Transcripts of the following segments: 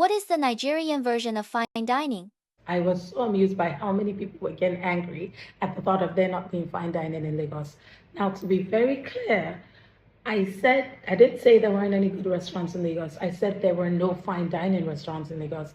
What is the Nigerian version of fine dining? I was so amused by how many people were getting angry at the thought of there not being fine dining in Lagos. Now, to be very clear, I didn't say there weren't any good restaurants in Lagos. I said there were no fine dining restaurants in Lagos.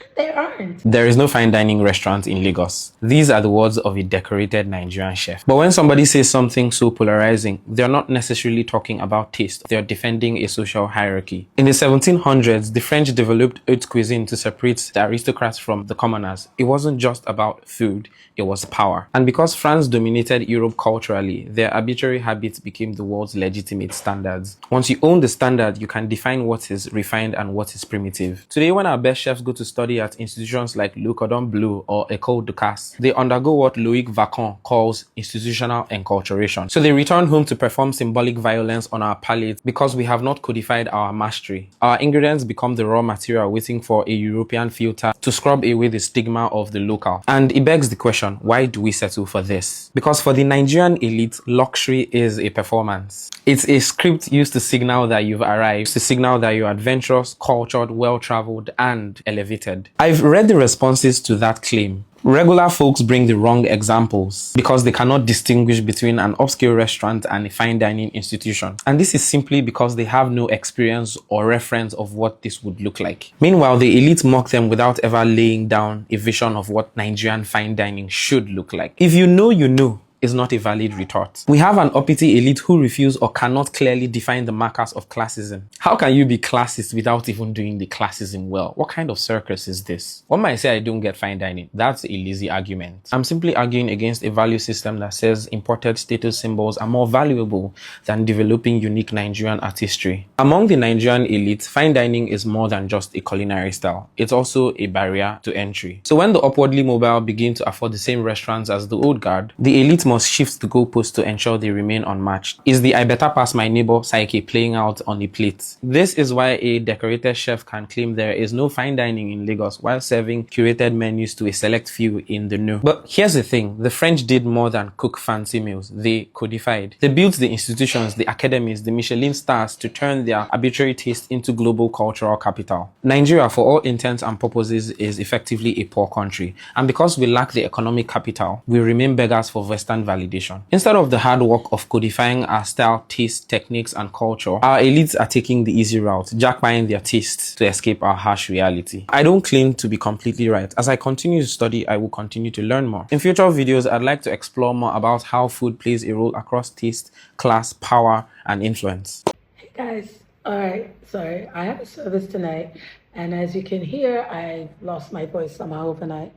And there aren't. There is no fine dining restaurant in Lagos. These are the words of a decorated Nigerian chef. But when somebody says something so polarizing, they're not necessarily talking about taste. They're defending a social hierarchy. In the 1700s, the French developed haute cuisine to separate the aristocrats from the commoners. It wasn't just about food, it was power. And because France dominated Europe culturally, their arbitrary habits became the world's legitimate standards. Once you own the standard, you can define what is refined and what is primitive. Today, when our best chefs go to study at institutions like Le Cordon Bleu or École de Casse, they undergo what Loïc Vacon calls institutional enculturation. So they return home to perform symbolic violence on our palate because we have not codified our mastery. Our ingredients become the raw material waiting for a European filter to scrub away the stigma of the local. And it begs the question, why do we settle for this? Because for the Nigerian elite, luxury is a performance. It's a script used to signal that you've arrived, to signal that you're adventurous, cultured, well-traveled, and elevated. I've read the responses to that claim. Regular folks bring the wrong examples because they cannot distinguish between an upscale restaurant and a fine dining institution. And this is simply because they have no experience or reference of what this would look like. Meanwhile, the elite mock them without ever laying down a vision of what Nigerian fine dining should look like. If you know, you know is not a valid retort. We have an uppity elite who refuse or cannot clearly define the markers of classism. How can you be classist without even doing the classism well? What kind of circus is this? One might say I don't get fine dining. That's a lazy argument. I'm simply arguing against a value system that says imported status symbols are more valuable than developing unique Nigerian artistry. Among the Nigerian elite, fine dining is more than just a culinary style. It's also a barrier to entry. So when the upwardly mobile begin to afford the same restaurants as the old guard, the elite must shift the goalposts to ensure they remain unmatched. Is the I better pass my neighbor psyche playing out on the plate? This is why a decorated chef can claim there is no fine dining in Lagos while serving curated menus to a select few in the know. But here's the thing, the French did more than cook fancy meals. They codified. They built the institutions, the academies, the Michelin stars to turn their arbitrary taste into global cultural capital. Nigeria, for all intents and purposes, is effectively a poor country. And because we lack the economic capital, we remain beggars for Western validation. Instead of the hard work of codifying our style, taste, techniques, and culture, our elites are taking the easy route, jackpying their tastes to escape our harsh reality. I don't claim to be completely right. As I continue to study, I will continue to learn more. In future videos, I'd like to explore more about how food plays a role across taste, class, power, and influence. Hey guys, alright, sorry, I have a service tonight, and as you can hear, I lost my voice somehow overnight.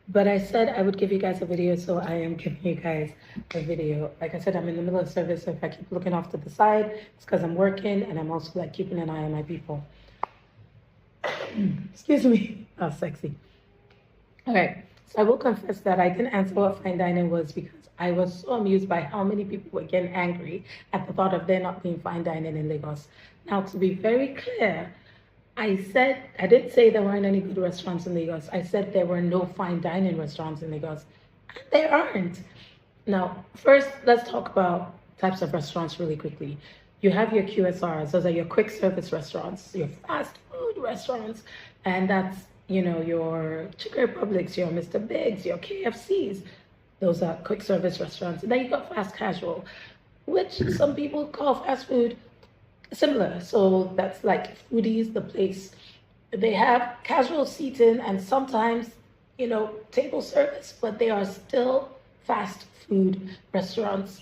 But I said I would give you guys a video, so I am giving you guys a video. Like I said, I'm in the middle of service, so if I keep looking off to the side, it's because I'm working, and I'm also like keeping an eye on my people. Excuse me. Oh, sexy. All right, so I will confess that I didn't answer what fine dining was because I was so amused by how many people were getting angry at the thought of there not being fine dining in Lagos. Now, to be very clear, I didn't say there weren't any good restaurants in Lagos. I said there were no fine dining restaurants in Lagos. And there aren't. Now, first, let's talk about types of restaurants really quickly. You have your QSRs. Those are your quick service restaurants, your fast food restaurants. And that's, your Chicken Republics, your Mr. Biggs, your KFCs. Those are quick service restaurants. And then you got fast casual, which some people call fast food similar. So that's like Foodies, the place. They have casual seating and sometimes, table service, but they are still fast food restaurants.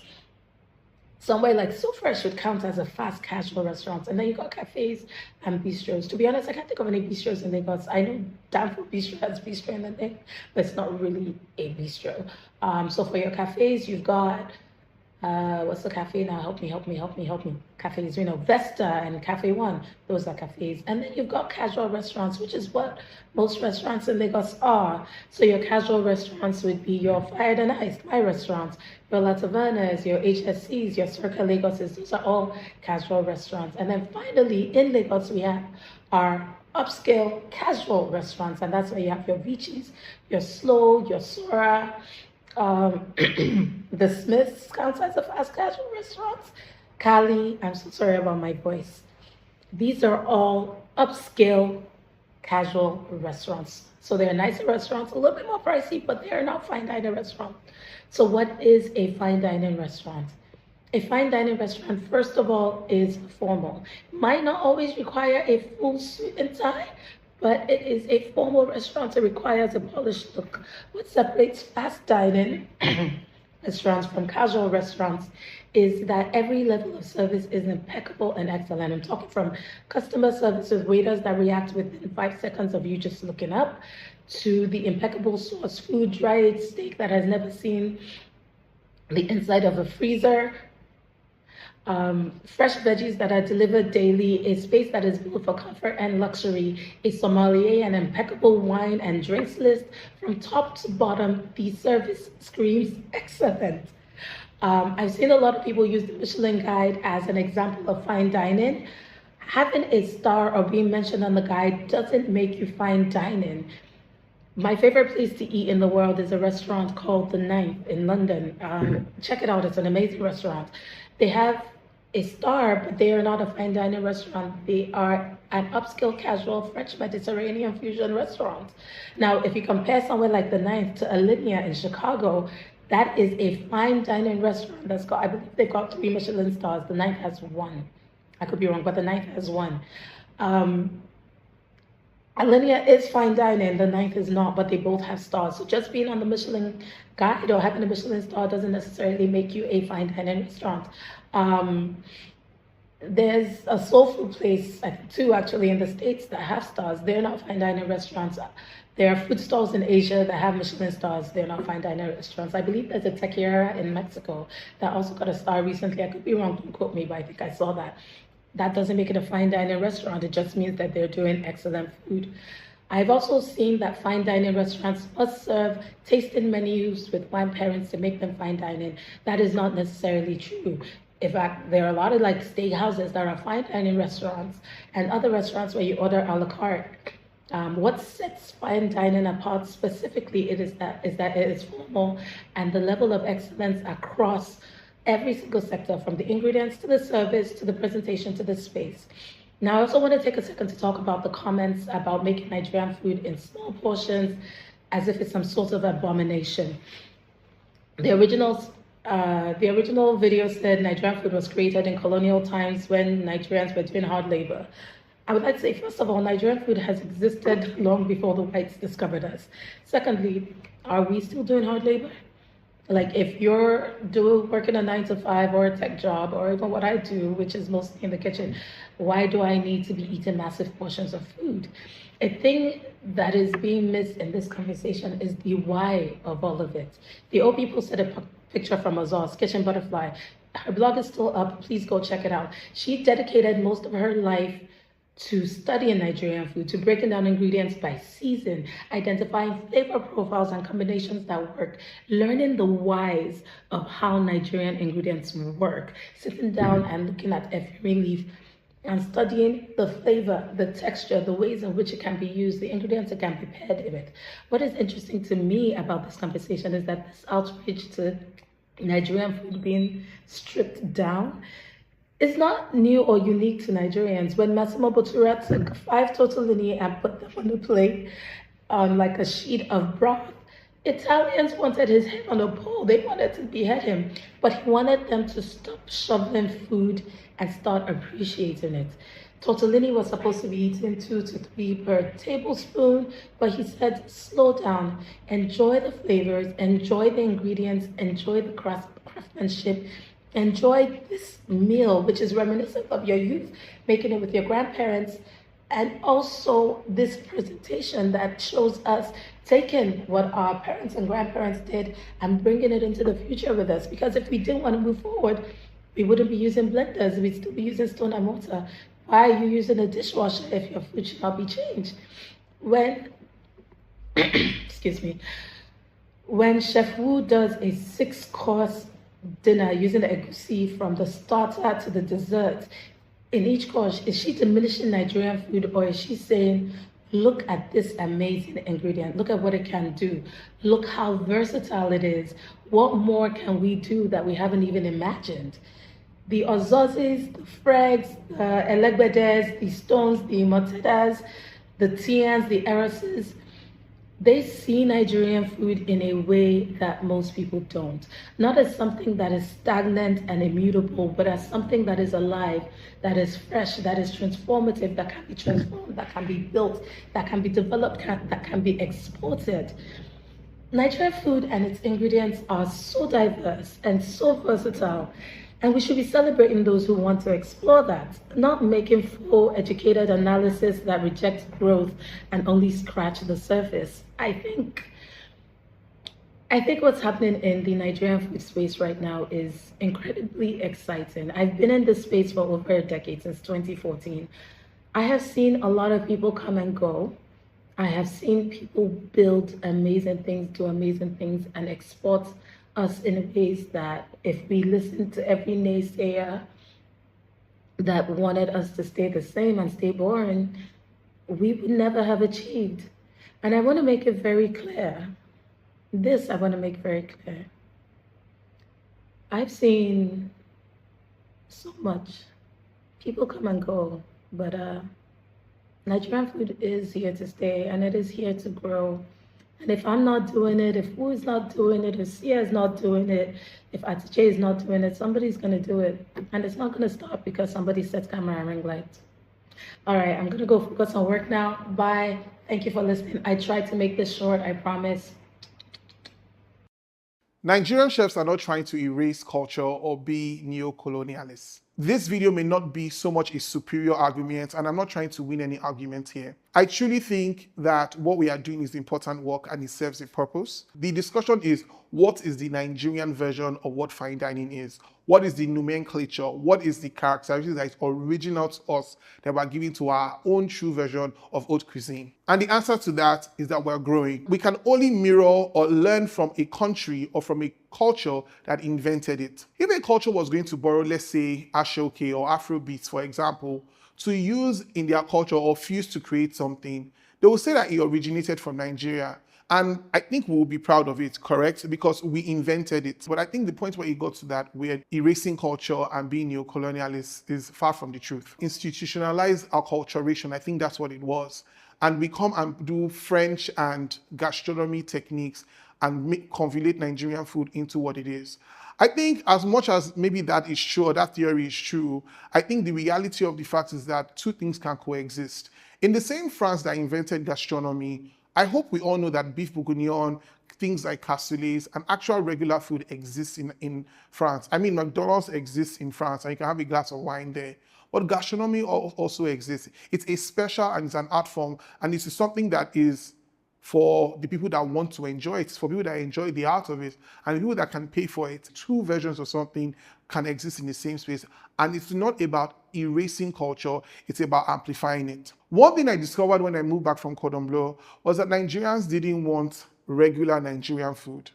Somewhere like So Fresh would count as a fast casual restaurant. And then you got cafes and bistros. To be honest, I can't think of any bistros in Lagos. I know Danford Bistro has bistro in the name, but it's not really a bistro. So for your cafes, you've got what's the cafe now? Help me. Cafes, Vesta and Cafe One, those are cafes. And then you've got casual restaurants, which is what most restaurants in Lagos are. So your casual restaurants would be your Fired and Iced, my restaurants, your La Tavernas, your HSCs, your Circa Lagoses, those are all casual restaurants. And then finally, in Lagos, we have our upscale casual restaurants, and that's where you have your Vichis, your Slow, your Sora, the Smiths counts as a fast casual restaurants. Cali, I'm so sorry about my voice. These are all upscale casual restaurants. So they're nicer restaurants, a little bit more pricey, but they are not fine dining restaurants. So what is a fine dining restaurant? A fine dining restaurant, first of all, is formal. Might not always require a full suit and tie, but it is a formal restaurant. It requires a polished look. What separates fast dining restaurants from casual restaurants is that every level of service is impeccable and excellent. I'm talking from customer service with waiters that react within 5 seconds of you just looking up, to the impeccable source food, dried steak that has never seen the inside of a freezer, fresh veggies that are delivered daily, a space that is built for comfort and luxury, a sommelier, an impeccable wine and drinks list. From top to bottom, the service screams excellent. I've seen a lot of people use the Michelin guide as an example of fine dining. Having a star or being mentioned on the guide doesn't make you fine dining. My favorite place to eat in the world is a restaurant called The Ninth in London. Check it out, it's an amazing restaurant. They have a star, but they are not a fine dining restaurant. They are an upscale, casual, French Mediterranean fusion restaurant. Now, if you compare somewhere like The Ninth to Alinea in Chicago, that is a fine dining restaurant that's got, I believe they've got 3 Michelin stars. The Ninth has 1. I could be wrong, but The Ninth has 1. Alinea is fine dining, The Ninth is not, but they both have stars. So just being on the Michelin guide or having a Michelin star doesn't necessarily make you a fine dining restaurant. There's a soul food place, I think 2 actually in the States, that have stars. They're not fine dining restaurants. There are food stalls in Asia that have Michelin stars. They're not fine dining restaurants. I believe there's a Tequila in Mexico that also got a star recently. I could be wrong, don't quote me, but I think I saw that. That doesn't make it a fine dining restaurant. It just means that they're doing excellent food. I've also seen that fine dining restaurants must serve tasting menus with wine pairings to make them fine dining. That is not necessarily true. In fact, there are a lot of like steakhouses that are fine dining restaurants and other restaurants where you order a la carte. What sets fine dining apart specifically is that it is formal and the level of excellence across every single sector, from the ingredients to the service to the presentation to the space. Now, I also want to take a second to talk about the comments about making Nigerian food in small portions as if it's some sort of abomination. The original video said Nigerian food was created in colonial times when Nigerians were doing hard labor. I would like to say, first of all, Nigerian food has existed long before the whites discovered us. Secondly, are we still doing hard labor? Like if you're working a 9 to 5 or a tech job, or even what I do, which is mostly in the kitchen, why do I need to be eating massive portions of food? A thing that is being missed in this conversation is the why of all of it. The OP posted a picture from Azor's Kitchen Butterfly. Her blog is still up. Please go check it out. She dedicated most of her life to studying Nigerian food, to breaking down ingredients by season, identifying flavor profiles and combinations that work, learning the whys of how Nigerian ingredients work, sitting down and looking at every leaf and studying the flavor, the texture, the ways in which it can be used, the ingredients that can be paired with. What is interesting to me about this conversation is that this outrage to Nigerian food being stripped down is not new or unique to Nigerians. When Massimo Bottura took 5 tortellini and put them on a plate on like a sheet of broth, Italians wanted his head on a pole. They wanted to behead him, but he wanted them to stop shoveling food and start appreciating it. Tortellini was supposed to be eaten 2 to 3 per tablespoon, but he said, slow down, enjoy the flavors, enjoy the ingredients, enjoy the craftsmanship, enjoy this meal, which is reminiscent of your youth, making it with your grandparents, and also this presentation that shows us taking what our parents and grandparents did and bringing it into the future with us. Because if we didn't want to move forward, we wouldn't be using blenders, we'd still be using stone and mortar. Why are you using a dishwasher if your food should not be changed? When, excuse me, when Chef Wu does a 6-course dinner using the egusi from the starter to the dessert, in each course, is she diminishing Nigerian food, or is she saying, look at this amazing ingredient, look at what it can do, look how versatile it is, what more can we do that we haven't even imagined? The Ozozis, the Fregz, the Elegbedes, the Stones, the Imotedas, the Tians, the Eroses, they see Nigerian food in a way that most people don't. Not as something that is stagnant and immutable, but as something that is alive, that is fresh, that is transformative, that can be transformed, that can be built, that can be developed, that can be exported. Nigerian food and its ingredients are so diverse and so versatile, and we should be celebrating those who want to explore that, not making full educated analysis that rejects growth and only scratch the surface. I think what's happening in the Nigerian food space right now is incredibly exciting. I've been in this space for over a decade, since 2014. I have seen a lot of people come and go. I have seen people build amazing things, do amazing things, and export us in ways that if we listen to every naysayer that wanted us to stay the same and stay boring, we would never have achieved. And I want to make it very clear. I want to make very clear. I've seen so much. People come and go, but Nigerian food is here to stay, and it is here to grow. And if I'm not doing it, if Wu is not doing it, if Sia is not doing it, if Atiche is not doing it, somebody's going to do it. And it's not going to stop because somebody sets camera and ring light. All right, I'm going to go focus on work now. Bye. Thank you for listening. I tried to make this short, I promise. Nigerian chefs are not trying to erase culture or be neo-colonialists. This video may not be so much a superior argument, and I'm not trying to win any argument here. I truly think that what we are doing is important work and it serves a purpose. The discussion is, what is the Nigerian version of what fine dining is? What is the nomenclature? What is the characteristics that is original to us that we're giving to our own true version of haute cuisine? And the answer to that is that we're growing. We can only mirror or learn from a country or from a culture that invented it. If a culture was going to borrow, let's say, Ashoke or Afrobeats, for example, to use in their culture or fuse to create something, they will say that it originated from Nigeria. And I think we will be proud of it, correct? Because we invented it. But I think the point where it got to that, we're erasing culture and being neo-colonialists, is far from the truth. Institutionalize acculturation, I think that's what it was. And we come and do French and gastronomy techniques and convolute Nigerian food into what it is. I think as much as maybe that is true, or that theory is true, I think the reality of the fact is that two things can coexist. In the same France that invented gastronomy, I hope we all know that beef bourguignon, things like cassoulets, and actual regular food exists in France. I mean, McDonald's exists in France, and you can have a glass of wine there. But gastronomy also exists. It's a special and it's an art form, and it's something that is for the people that want to enjoy it, for people that enjoy the art of it, and the people that can pay for it. Two versions of something can exist in the same space, and it's not about erasing culture, it's about amplifying it. One thing I discovered when I moved back from Cordon Bleu was that Nigerians didn't want regular Nigerian food.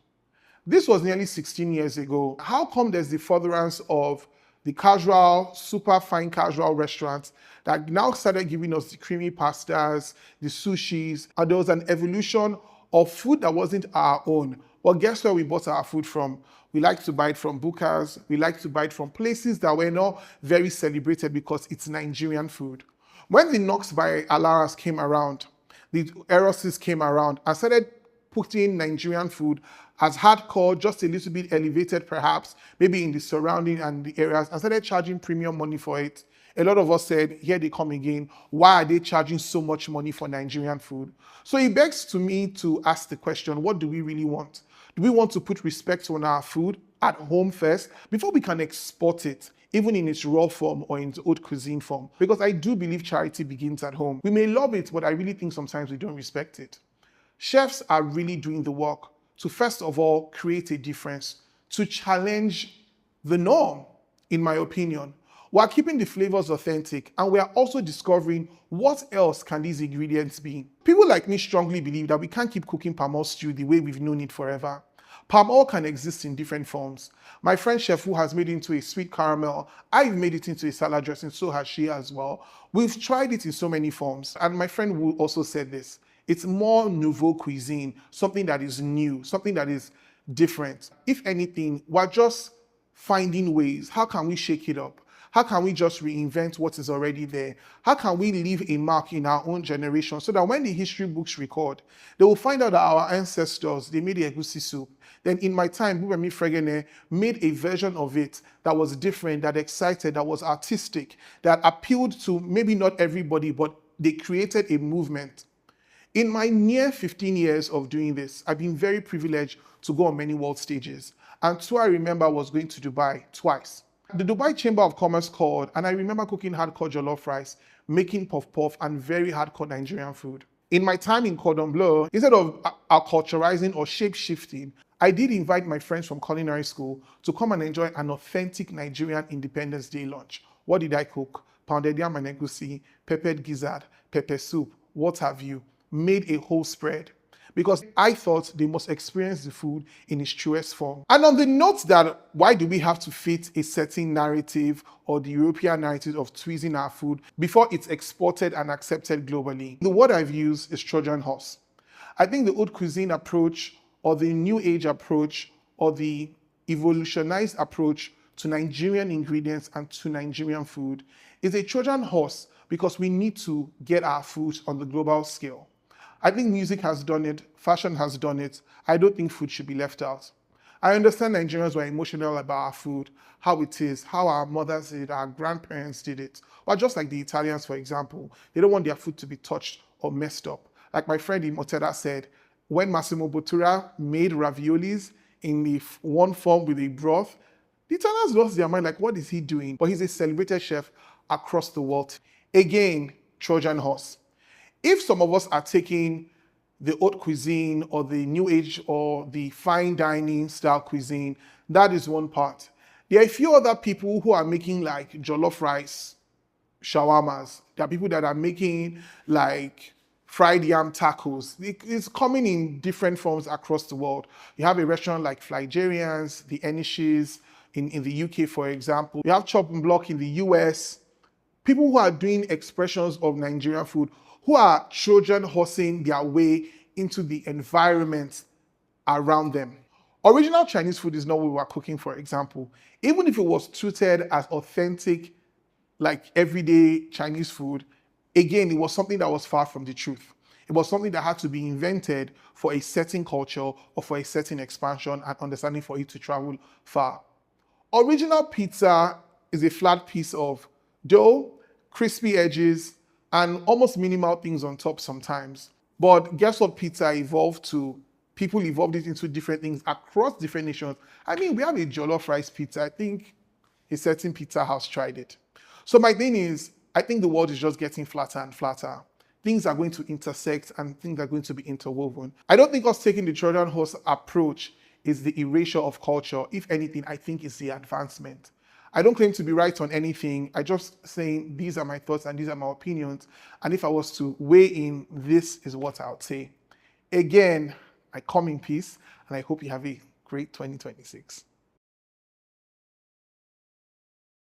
This was nearly 16 years ago. How come there's the furtherance of the casual, super fine casual restaurants that now started giving us the creamy pastas, the sushis, and there was an evolution of food that wasn't our own. Well, guess where we bought our food from? We like to buy it from Bukas. We like to buy it from places that were not very celebrated because it's Nigerian food. When the Knocks by Alaras came around, the Eroses came around and started putting Nigerian food as hardcore, just a little bit elevated perhaps, maybe in the surrounding and the areas, and started charging premium money for it. A lot of us said, here they come again. Why are they charging so much money for Nigerian food? So it begs to me to ask the question, what do we really want? Do we want to put respect on our food at home first before we can export it, even in its raw form or in its haute cuisine form? Because I do believe charity begins at home. We may love it, but I really think sometimes we don't respect it. Chefs are really doing the work to, first of all, create a difference, to challenge the norm, in my opinion. We're keeping the flavors authentic, and we are also discovering what else can these ingredients be. People like me strongly believe that we can't keep cooking palm oil stew the way we've known it forever. Palm oil can exist in different forms. My friend Chef Wu has made it into a sweet caramel. I've made it into a salad dressing, so has she as well. We've tried it in so many forms, and my friend Wu also said this. It's more nouveau cuisine, something that is new, something that is different. If anything, we're just finding ways. How can we shake it up? How can we just reinvent what is already there? How can we leave a mark in our own generation so that when the history books record, they will find out that our ancestors, they made the egusi soup. Then in my time, Fregz made a version of it that was different, that excited, that was artistic, that appealed to maybe not everybody, but they created a movement. In my near 15 years of doing this, I've been very privileged to go on many world stages. And two I remember was going to Dubai twice. The Dubai Chamber of Commerce called, and I remember cooking hardcore jollof rice, making puff puff, and very hardcore Nigerian food. In my time in Cordon Bleu, instead of acculturizing or shape-shifting, I did invite my friends from culinary school to come and enjoy an authentic Nigerian Independence Day lunch. What did I cook? Pounded yam and egusi, peppered gizzard, pepper soup, what have you. Made a whole spread because I thought they must experience the food in its truest form. And on the note that why do we have to fit a certain narrative or the European narrative of tweezing our food before it's exported and accepted globally, the word I've used is Trojan horse. I think the haute cuisine approach or the new age approach or the evolutionized approach to Nigerian ingredients and to Nigerian food is a Trojan horse because we need to get our food on the global scale. I think music has done it, fashion has done it. I don't think food should be left out. I understand Nigerians were emotional about our food, how it is, how our mothers did it, our grandparents did it. But just like the Italians, for example, they don't want their food to be touched or messed up. Like my friend Imoteda said, when Massimo Bottura made raviolis in the one form with a broth, the Italians lost their mind, like, what is he doing? But he's a celebrated chef across the world. Again, Trojan horse. If some of us are taking the haute cuisine or the new age or the fine dining style cuisine, that is one part. There are a few other people who are making like jollof rice shawarmas. There are people that are making like fried yam tacos. It's coming in different forms across the world. You have a restaurant like Flygerians, the Enishes in the UK, for example. You have Chop Block in the US. People who are doing expressions of Nigerian food, who are Trojan horsing their way into the environment around them. Original Chinese food is not what we were cooking, for example. Even if it was treated as authentic, like everyday Chinese food, again, it was something that was far from the truth. It was something that had to be invented for a certain culture or for a certain expansion and understanding for it to travel far. Original pizza is a flat piece of dough, crispy edges, and almost minimal things on top sometimes. But guess what pizza evolved to? People evolved it into different things across different nations. I mean, we have a jollof rice pizza. I think a certain pizza house tried it. So my thing is, I think the world is just getting flatter and flatter. Things are going to intersect and things are going to be interwoven. I don't think us taking the Trojan horse approach is the erasure of culture. If anything, I think it's the advancement. I don't claim to be right on anything. I just saying these are my thoughts and these are my opinions. And if I was to weigh in, this is what I would say. Again, I come in peace and I hope you have a great 2026.